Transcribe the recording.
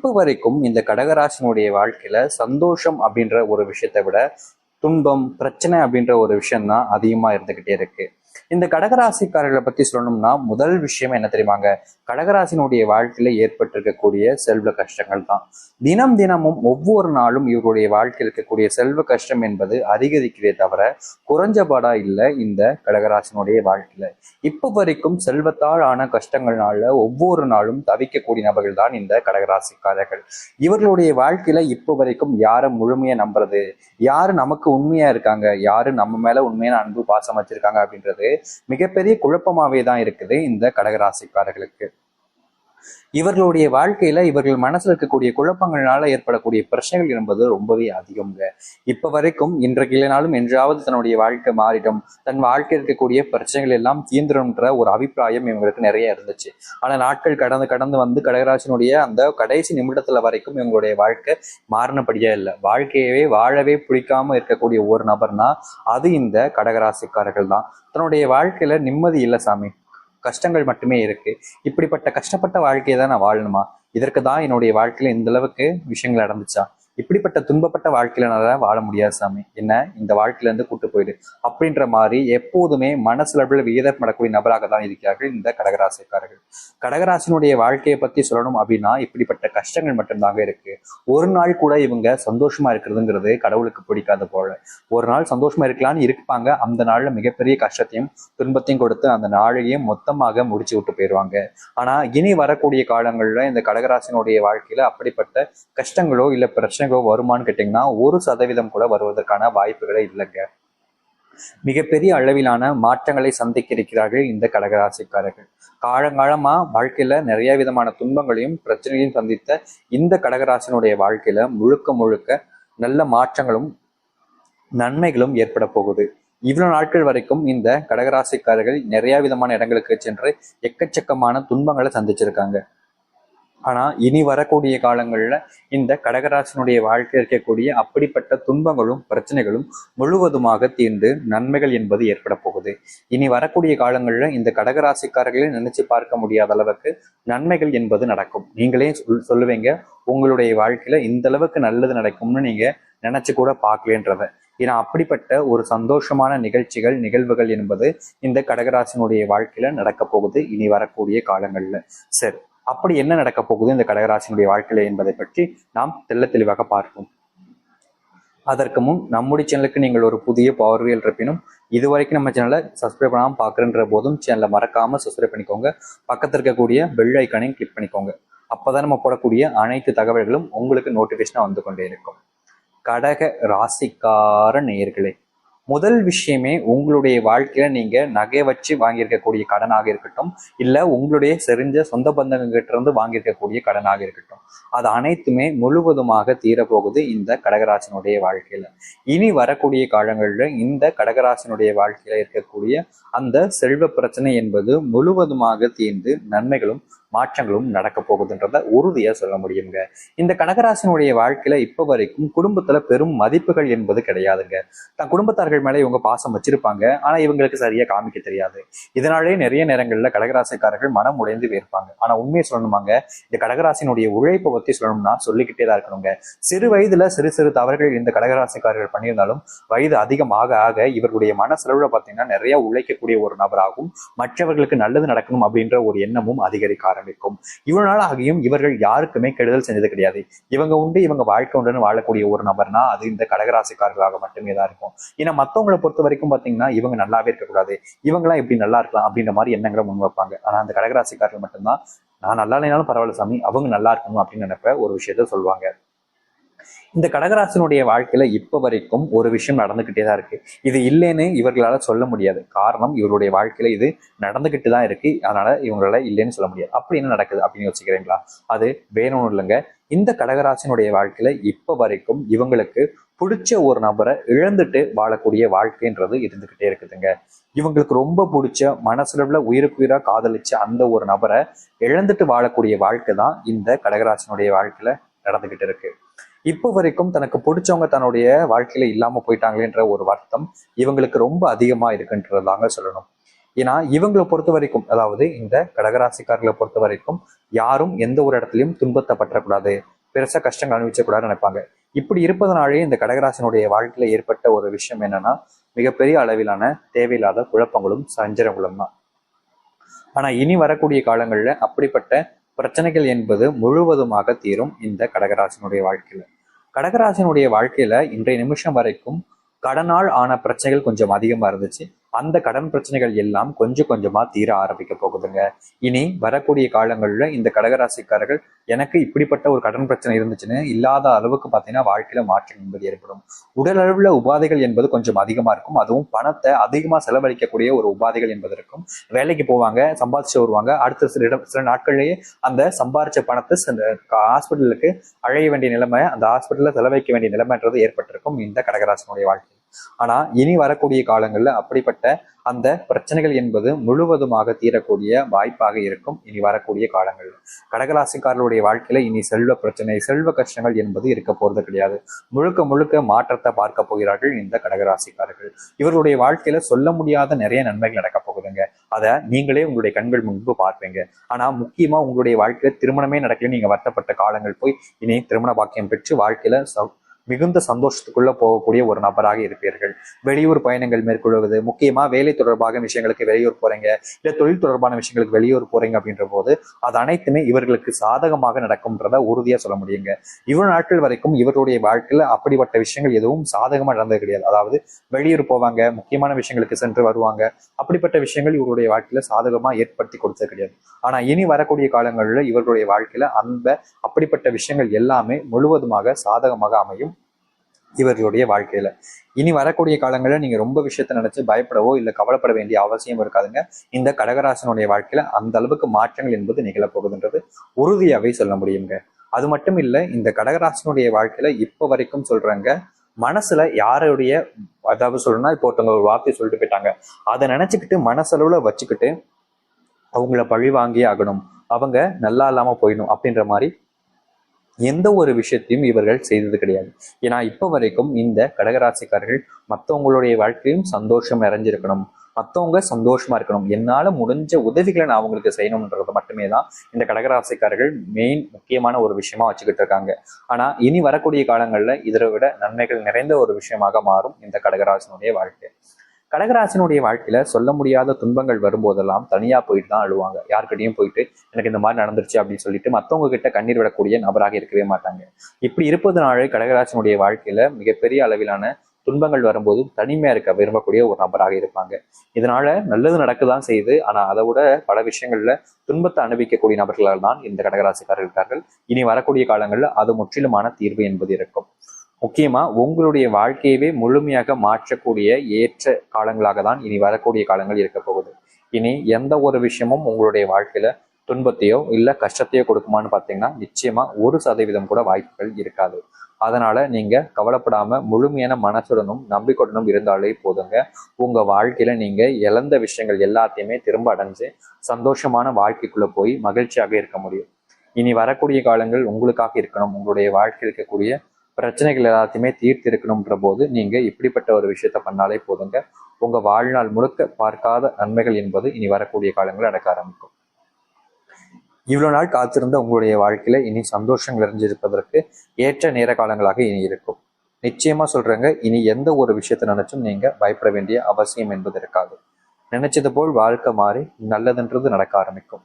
இப்ப வரைக்கும் இந்த கடகராசினுடைய வாழ்க்கையில சந்தோஷம் அப்படின்ற ஒரு விஷயத்தை விட துன்பம் பிரச்சனை அப்படின்ற ஒரு விஷயம் தான் அதிகமா இருந்துகிட்டே இருக்கு. இந்த கடகராசிக்காரர்களை பத்தி சொல்லணும்னா முதல் விஷயம் என்ன தெரியுமாங்க, கடகராசினுடைய வாழ்க்கையில ஏற்பட்டிருக்கக்கூடிய செல்வ கஷ்டங்கள் தான். தினம் தினமும் ஒவ்வொரு நாளும் இவருடைய வாழ்க்கையில் இருக்கக்கூடிய செல்வ கஷ்டம் என்பது அதிகரிக்கிறதே தவிர குறைஞ்சபாடா இல்லை இந்த கடகராசினுடைய வாழ்க்கையில. இப்ப வரைக்கும் செல்வத்தால் ஆன கஷ்டங்கள்னால ஒவ்வொரு நாளும் தவிக்கக்கூடிய நபர்கள் தான் இந்த கடகராசிக்காரர்கள். இவர்களுடைய வாழ்க்கையில இப்ப வரைக்கும் யாரை முழுமையா நம்புறது, யாரு நமக்கு உண்மையா இருக்காங்க, யாரு நம்ம மேல உண்மையான அன்பு பாசம் வச்சிருக்காங்க அப்படின்றது மிகப்பெரிய குழப்பமாவே தான் இருக்குது இந்த கடகராசிக்காரர்களுக்கு. இவர்களுடைய வாழ்க்கையில இவர்கள் மனசுல இருக்கக்கூடிய குழப்பங்கள்னால ஏற்படக்கூடிய பிரச்சனைகள் என்பது ரொம்பவே அதிகம்ங்க. இப்ப வரைக்கும் இன்றைக்கு இல்லைனாலும் என்றாவது தன்னுடைய வாழ்க்கை மாறிடும், தன் வாழ்க்கை இருக்கக்கூடிய பிரச்சனைகள் எல்லாம் தீர்ந்துடும்ன்ற ஒரு அபிப்பிராயம் இவங்களுக்கு நிறைய இருந்துச்சு. ஆனா நாட்கள் கடந்து கடந்து வந்து கடகராசினுடைய அந்த கடைசி நிமிடத்துல வரைக்கும் இவங்களுடைய வாழ்க்கை மாறினபடியா இல்லை. வாழ்க்கையவே வாழவே பிடிக்காம இருக்கக்கூடிய ஒரு நபர்னா அது இந்த கடகராசிக்காரர்கள் தான். தன்னுடைய வாழ்க்கையில நிம்மதி இல்லை சாமி, கஷ்டங்கள் மட்டுமே இருக்கு, இப்படிப்பட்ட கஷ்டப்பட்ட வாழ்க்கையை தான் நான் வாழணுமா, இதற்கு தான் என்னுடைய வாழ்க்கையில இந்த அளவுக்கு விஷயங்கள் நடந்துச்சா, இப்படிப்பட்ட துன்பப்பட்ட வாழ்க்கையில நான் வாழ முடியாது சாமி, என்ன இந்த வாழ்க்கையில இருந்து கூட்டு போயிடு அப்படின்ற மாதிரி எப்போதுமே மனசுல விகிதப்படக்கூடிய நபராக தான் இருக்கிறார்கள் இந்த கடகராசிக்காரர்கள். கடகராசினுடைய வாழ்க்கையை பத்தி சொல்லணும் அப்படின்னா இப்படிப்பட்ட கஷ்டங்கள் மட்டும்தாங்க இருக்கு. ஒரு நாள் கூட இவங்க சந்தோஷமா இருக்கிறதுங்கிறது கடவுளுக்கு பிடிக்காத போல. ஒரு நாள் சந்தோஷமா இருக்கலாம்னு இருப்பாங்க, அந்த நாள்ல மிகப்பெரிய கஷ்டத்தையும் துன்பத்தையும் கொடுத்து அந்த நாளையும் மொத்தமாக முடிச்சு விட்டு போயிடுவாங்க. ஆனா இனி வரக்கூடிய காலங்கள்ல இந்த கடகராசினுடைய வாழ்க்கையில அப்படிப்பட்ட கஷ்டங்களோ இல்ல பிரச்சனை வருமானு கேட்டீங்கன்னா 1% கூட வருவதற்கான வாய்ப்புகளே இல்லைங்க. மிகப்பெரிய அளவிலான மாற்றங்களை சந்திக்க இருக்கிறார்கள் இந்த கடகராசிக்காரர்கள். காலங்காலமா வாழ்க்கையில நிறைய விதமான துன்பங்களையும் பிரச்சனைகளையும் சந்தித்த இந்த கடகராசினுடைய வாழ்க்கையில முழுக்க முழுக்க நல்ல மாற்றங்களும் நன்மைகளும் ஏற்பட போகுது. இவ்வளவு நாட்கள் வரைக்கும் இந்த கடகராசிக்காரர்கள் நிறைய விதமான இடங்களுக்கு சென்று எக்கச்சக்கமான துன்பங்களை சந்திச்சிருக்காங்க. ஆனா இனி வரக்கூடிய காலங்கள்ல இந்த கடகராசினுடைய வாழ்க்கையில் இருக்கக்கூடிய அப்படிப்பட்ட துன்பங்களும் பிரச்சனைகளும் முழுவதுமாக தீர்ந்து நன்மைகள் என்பது ஏற்பட போகுது. இனி வரக்கூடிய காலங்கள்ல இந்த கடகராசிக்காரர்களை நினைச்சு பார்க்க முடியாத அளவுக்கு நன்மைகள் என்பது நடக்கும். நீங்களே சொல்லுவீங்க உங்களுடைய வாழ்க்கையில இந்த அளவுக்கு நல்லது நடக்கும்னு நீங்க நினைச்சு கூட பார்க்கலன்றத. ஏன்னா அப்படிப்பட்ட ஒரு சந்தோஷமான நிகழ்வுகள் என்பது இந்த கடகராசினுடைய வாழ்க்கையில நடக்க போகுது இனி வரக்கூடிய காலங்கள்ல. சரி, அப்படி என்ன நடக்க போகுது இந்த கடகராசினுடைய வாழ்க்கையில என்பதை பற்றி நாம் தெளிவாக பார்ப்போம். அதற்கு முன் நம்முடைய சேனலுக்கு நீங்கள் ஒரு புதிய பார்வையில் இருப்பினும் இதுவரைக்கும் நம்ம சேனலை சப்ஸ்கிரைப் பண்ணாமல் பார்க்குறன்ற போதும் சேனலை மறக்காம சப்ஸ்கிரைப் பண்ணிக்கோங்க. பக்கத்தில் இருக்கக்கூடிய பெல் ஐக்கானையும் கிளிக் பண்ணிக்கோங்க. அப்போதான் நம்ம போடக்கூடிய அனைத்து தகவல்களும் உங்களுக்கு நோட்டிஃபிகேஷனாக வந்து கொண்டே இருக்கும். கடக ராசிக்கார நேயர்களே, முதல் விஷயமே உங்களுடைய வாழ்க்கையில நீங்க நகை வச்சு வாங்கியிருக்கக்கூடிய கடனாக இருக்கட்டும், இல்ல உங்களுடைய செறிஞ்ச சொந்த பந்தங்கிட்ட இருந்து வாங்கியிருக்கக்கூடிய கடனாக இருக்கட்டும், அது அனைத்துமே முழுவதுமாக தீரப்போகுது இந்த கடகராசினுடைய வாழ்க்கையில. இனி வரக்கூடிய காலங்களில் இந்த கடகராசினுடைய வாழ்க்கையில இருக்கக்கூடிய அந்த செல்வ பிரச்சனை என்பது முழுவதுமாக தீர்ந்து நன்மைகளும் மாற்றங்களும் நடக்க போகுதுன்றத உறுதியா சொல்ல முடியுங்க. இந்த கடகராசினுடைய வாழ்க்கையில இப்ப வரைக்கும் குடும்பத்துல பெரும் மதிப்புகள் என்பது கிடையாதுங்க. தன் குடும்பத்தார்கள் மேல இவங்க பாசம் வச்சிருப்பாங்க, ஆனா இவங்களுக்கு சரியா காமிக்க தெரியாது. இதனாலே நிறைய நேரங்கள்ல கடகராசிக்காரர்கள் மனம் உடைந்து போயிருப்பாங்க. ஆனா உண்மையை சொல்லணுமாங்க, இந்த கடகராசினுடைய உழைப்பை பத்தி சொல்லணும்னா சொல்லிக்கிட்டே தான் இருக்கணுங்க. சிறு வயதுல சிறு சிறு தவறுகள் இந்த கடகராசிக்காரர்கள் பண்ணியிருந்தாலும் வயது அதிகமாக ஆக இவர்களுடைய மனசெலவுல பார்த்தீங்கன்னா நிறைய உழைக்கக்கூடிய ஒரு நபராகவும் மற்றவர்களுக்கு நல்லது நடக்கணும் அப்படின்ற ஒரு எண்ணமும் அதிகரிக்க ஆரம்பிக்கும். இவ்வளவு நாள் ஆகியும் இவர்கள் யாருக்குமே கெடுதல் செஞ்சது கிடையாது. இவங்க உண்டு இவங்க வாழ்க்கை உண்டுன்னு வாழக்கூடிய ஒரு நபர்னா அது இந்த கடகராசிக்காரர்களாக மட்டுமே தான் இருக்கும். ஏன்னா மற்றவங்களை பொறுத்த வரைக்கும் பாத்தீங்கன்னா இவங்க நல்லாவே இருக்கக்கூடாது, இவங்கெல்லாம் எப்படி நல்லா இருக்கலாம் அப்படின்ற மாதிரி எண்ணங்களை முன் வைப்பாங்க. ஆனா அந்த கடகராசிக்காரர்கள் மட்டும்தான் நான் நல்லா இல்லைனாலும் பரவாயில்ல சாமி, அவங்க நல்லா இருக்கணும் அப்படின்னு நினைப்ப ஒரு விஷயத்த சொல்லுவாங்க. இந்த கடகராசினுடைய வாழ்க்கையில இப்ப வரைக்கும் ஒரு விஷயம் நடந்துகிட்டே தான் இருக்கு. இது இல்லைன்னு இவர்களால சொல்ல முடியாது. காரணம் இவருடைய வாழ்க்கையில இது நடந்துகிட்டு தான் இருக்கு. அதனால இவங்களால இல்லைன்னு சொல்ல முடியாது. அப்படி என்ன நடக்குது அப்படின்னு யோசிக்கிறீங்களா? அது வேணும்னு இல்லைங்க. இந்த கடகராசினுடைய வாழ்க்கையில இப்ப வரைக்கும் இவங்களுக்கு பிடிச்ச ஒரு நபரை இழந்துட்டு வாழக்கூடிய வாழ்க்கைன்றது இருந்துகிட்டே இருக்குதுங்க. இவங்களுக்கு ரொம்ப பிடிச்ச மனசுல உயிருக்குயிரா காதலிச்ச அந்த ஒரு நபரை இழந்துட்டு வாழக்கூடிய வாழ்க்கை தான் இந்த கடகராசினுடைய வாழ்க்கையில நடந்துகிட்டு இருக்கு. இப்போ வரைக்கும் தனக்கு பிடிச்சவங்க தன்னுடைய வாழ்க்கையில இல்லாம போயிட்டாங்களேன்ற ஒரு வருத்தம் இவங்களுக்கு ரொம்ப அதிகமா இருக்குன்றதாங்க சொல்லணும். ஏன்னா இவங்களை பொறுத்த வரைக்கும், அதாவது இந்த கடகராசிக்காரர்களை பொறுத்த வரைக்கும் யாரும் எந்த ஒரு இடத்துலையும் துன்பத்தை பற்றக்கூடாது, பெருசா கஷ்டங்கள் அனுபவிச்சக்கூடாதுன்னு நினைப்பாங்க. இப்படி இருப்பதனாலே இந்த கடகராசினுடைய வாழ்க்கையில ஏற்பட்ட ஒரு விஷயம் என்னன்னா, மிகப்பெரிய அளவிலான தேவையில்லாத குழப்பங்களும் சஞ்சலங்களும் தான். ஆனா இனி வரக்கூடிய காலங்கள்ல அப்படிப்பட்ட பிரச்சனைகள் என்பது முழுவதுமாக தீரும் இந்த கடகராசினுடைய வாழ்க்கையில. கடகராசினுடைய வாழ்க்கையில இன்றைய நிமிஷம் வரைக்கும் கடனால் ஆன பிரச்சனைகள் கொஞ்சம் அதிகமா இருந்துச்சு. அந்த கடன் பிரச்சனைகள் எல்லாம் கொஞ்சம் கொஞ்சமா தீர ஆரம்பிக்க போகுதுங்க. இனி வரக்கூடிய காலங்கள்ல இந்த கடகராசிக்காரர்கள் எனக்கு இப்படிப்பட்ட ஒரு கடன் பிரச்சனை இருந்துச்சுன்னு இல்லாத அளவுக்கு பார்த்தீங்கன்னா வாழ்க்கையில மாற்றம் என்பது ஏற்படும். உடல் அளவுல உபாதைகள் என்பது கொஞ்சம் அதிகமா இருக்கும். அதுவும் பணத்தை அதிகமா செலவழிக்கக்கூடிய ஒரு உபாதைகள் என்பது இருக்கும். வேலைக்கு போவாங்க, சம்பாதிச்சு வருவாங்க, அடுத்த சில நாட்கள்லயே அந்த சம்பாரிச்ச பணத்தை ஹாஸ்பிட்டலுக்கு அழைய வேண்டிய நிலைமை, அந்த ஹாஸ்பிட்டல்ல செலவழிக்க வேண்டிய நிலைமைன்றது ஏற்பட்டிருக்கும் இந்த கடகராசினுடைய வாழ்க்கை. ஆனா இனி வரக்கூடிய காலங்கள்ல அப்படிப்பட்ட அந்த பிரச்சனைகள் என்பது முழுவதுமாக தீரக்கூடிய வாய்ப்பாக இருக்கும் இனி வரக்கூடிய காலங்கள்ல. கடகராசிக்காரர்களுடைய வாழ்க்கையில இனி செல்வ பிரச்சனை, செல்வ கஷ்டங்கள் என்பது இருக்க போறது கிடையாது. முழுக்க முழுக்க மாற்றத்தை பார்க்க போகிறார்கள் இந்த கடகராசிக்காரர்கள். இவர்களுடைய வாழ்க்கையில சொல்ல முடியாத நிறைய நன்மைகள் நடக்க போகுதுங்க. அதை நீங்களே உங்களுடைய கண்கள் முன்பு பார்ப்பீங்க. ஆனா முக்கியமா உங்களுடைய வாழ்க்கையில திருமணமே நடக்கல, நீங்க வருத்தப்பட்ட காலங்கள் போய் இனி திருமண பாக்கியம் பெற்று வாழ்க்கையில மிகுந்த சந்தோஷத்துக்குள்ள போகக்கூடிய ஒரு நபராக இருப்பீர்கள். வெளியூர் பயணங்கள் மேற்கொள்வது, முக்கியமா வேலை தொடர்பாக விஷயங்களுக்கு வெளியூர் போறீங்க, இல்ல தொழில் தொடர்பான விஷயங்களுக்கு வெளியூர் போறீங்க அப்படின்ற போது அது அனைத்துமே இவர்களுக்கு சாதகமாக நடக்கும்ன்றத உறுதியா சொல்ல முடியுங்க. இவ்வளவு நாட்கள் வரைக்கும் இவருடைய வாழ்க்கையில அப்படிப்பட்ட விஷயங்கள் எதுவும் சாதகமா நடந்தது கிடையாது. அதாவது வெளியூர் போவாங்க, முக்கியமான விஷயங்களுக்கு சென்று வருவாங்க, அப்படிப்பட்ட விஷயங்கள் இவருடைய வாழ்க்கையில சாதகமா ஏற்படுத்தி கொடுத்தது கிடையாது. ஆனா இனி வரக்கூடிய காலங்களில் இவர்களுடைய வாழ்க்கையில அந்த அப்படிப்பட்ட விஷயங்கள் எல்லாமே முழுவதுமாக சாதகமாக அமையும் இவர்களுடைய வாழ்க்கையில. இனி வரக்கூடிய காலங்களில் நீங்க ரொம்ப விஷயத்த நினைச்சு பயப்படவோ இல்லை கவலைப்பட வேண்டிய அவசியம் இருக்காதுங்க. இந்த கடகராசனுடைய வாழ்க்கையில அந்த அளவுக்கு மாற்றங்கள் என்பது நிகழப்போகுதுன்றது உறுதியாவே சொல்ல முடியுங்க. அது மட்டும் இல்லை, இந்த கடகராசனுடைய வாழ்க்கையில இப்ப வரைக்கும் சொல்றாங்க, மனசுல யாருடைய, அதாவது சொல்லணும்னா இப்போ ஒருத்தவங்க ஒரு வார்த்தை சொல்லிட்டு போயிட்டாங்க, அதை நினைச்சுக்கிட்டு மனசளவுல வச்சுக்கிட்டு அவங்கள பழி வாங்கியே ஆகணும், அவங்க நல்லா இல்லாம போயிடணும் அப்படின்ற மாதிரி எந்த ஒரு விஷயத்தையும் இவர்கள் செய்தது கிடையாது. ஏன்னா இப்ப வரைக்கும் இந்த கடகராசிக்காரர்கள் மற்றவங்களுடைய வாழ்க்கையும் சந்தோஷம் நிறைஞ்சிருக்கணும், மற்றவங்க சந்தோஷமா இருக்கணும், என்னால முடிஞ்ச உதவிகளை நான் அவங்களுக்கு செய்யணும்ன்றது மட்டுமே தான் இந்த கடகராசிக்காரர்கள் மெயின் முக்கியமான ஒரு விஷயமா வச்சுக்கிட்டு இருக்காங்க. ஆனா இனி வரக்கூடிய காலங்கள்ல இதை விட நன்மைகள் நிறைந்த ஒரு விஷயமாக மாறும் இந்த கடகராசினுடைய வாழ்க்கை. கடகராசினுடைய வாழ்க்கையில சொல்ல முடியாத துன்பங்கள் வரும்போதெல்லாம் தனியா போயிட்டு தான் அழுவாங்க. யார்கிட்டையும் போயிட்டு எனக்கு இந்த மாதிரி நடந்துருச்சு அப்படின்னு சொல்லிட்டு மற்றவங்க கிட்ட கண்ணீர் விடக்கூடிய நபராக இருக்கவே மாட்டாங்க. இப்படி இருப்பதனாலே கடகராசினுடைய வாழ்க்கையில மிகப்பெரிய அளவிலான துன்பங்கள் வரும்போது தனிமையா இருக்க விரும்பக்கூடிய ஒரு நபராக இருப்பாங்க. இதனால நல்லது நடக்குதான் செய்யுது, ஆனா அதை விட பல விஷயங்கள்ல துன்பத்தை அனுபவிக்கக்கூடிய நபர்களால் தான் இந்த கடகராசிக்காரர்கள் இருக்கார்கள். இனி வரக்கூடிய காலங்கள்ல அது முற்றிலுமான தீர்வு என்பது இருக்கும். முக்கியமா உங்களுடைய வாழ்க்கையவே முழுமையாக மாற்றக்கூடிய ஏற்ற காலங்களாக தான் இனி வரக்கூடிய காலங்கள் இருக்க போகுது. இனி எந்த ஒரு விஷயமும் உங்களுடைய வாழ்க்கையில துன்பத்தையோ இல்ல கஷ்டத்தையோ கொடுக்குமான்னு பார்த்தீங்கன்னா நிச்சயமா 1% கூட வாய்ப்புகள் இருக்காது. அதனால நீங்க கவலைப்படாம முழுமையான மனசுடனும் நம்பிக்கையுடனும் இருந்தாலே போதுங்க. உங்க வாழ்க்கையில நீங்க இழந்த விஷயங்கள் எல்லாத்தையுமே திரும்ப அடைஞ்சு சந்தோஷமான வாழ்க்கைக்குள்ள போய் மகிழ்ச்சியாக இருக்க முடியும். இனி வரக்கூடிய காலங்கள் உங்களுக்காக இருக்கணும், உங்களுடைய வாழ்க்கையில் இருக்கக்கூடிய பிரச்சனைகள் எல்லாத்தையுமே தீர்த்து இருக்கணும்ன்ற போது நீங்க இப்படிப்பட்ட ஒரு விஷயத்த பண்ணாலே போதுங்க. உங்க வாழ்நாள் முழுக்க பார்க்காத நன்மைகள் என்பது இனி வரக்கூடிய காலங்களில் நடக்க ஆரம்பிக்கும். இவ்வளவு நாள் காத்திருந்த உங்களுடைய வாழ்க்கையில இனி சந்தோஷங்கள் நிறைஞ்சிருப்பதற்கு ஏற்ற நேர காலங்களாக இனி இருக்கும். நிச்சயமா சொல்றேங்க, இனி எந்த ஒரு விஷயத்த நினைச்சும் நீங்க பயப்பட வேண்டிய அவசியம் என்பது இருக்காது. நினைச்சது போல் வாழ்க்கை மாறி நல்லதுன்றது நடக்க ஆரம்பிக்கும்.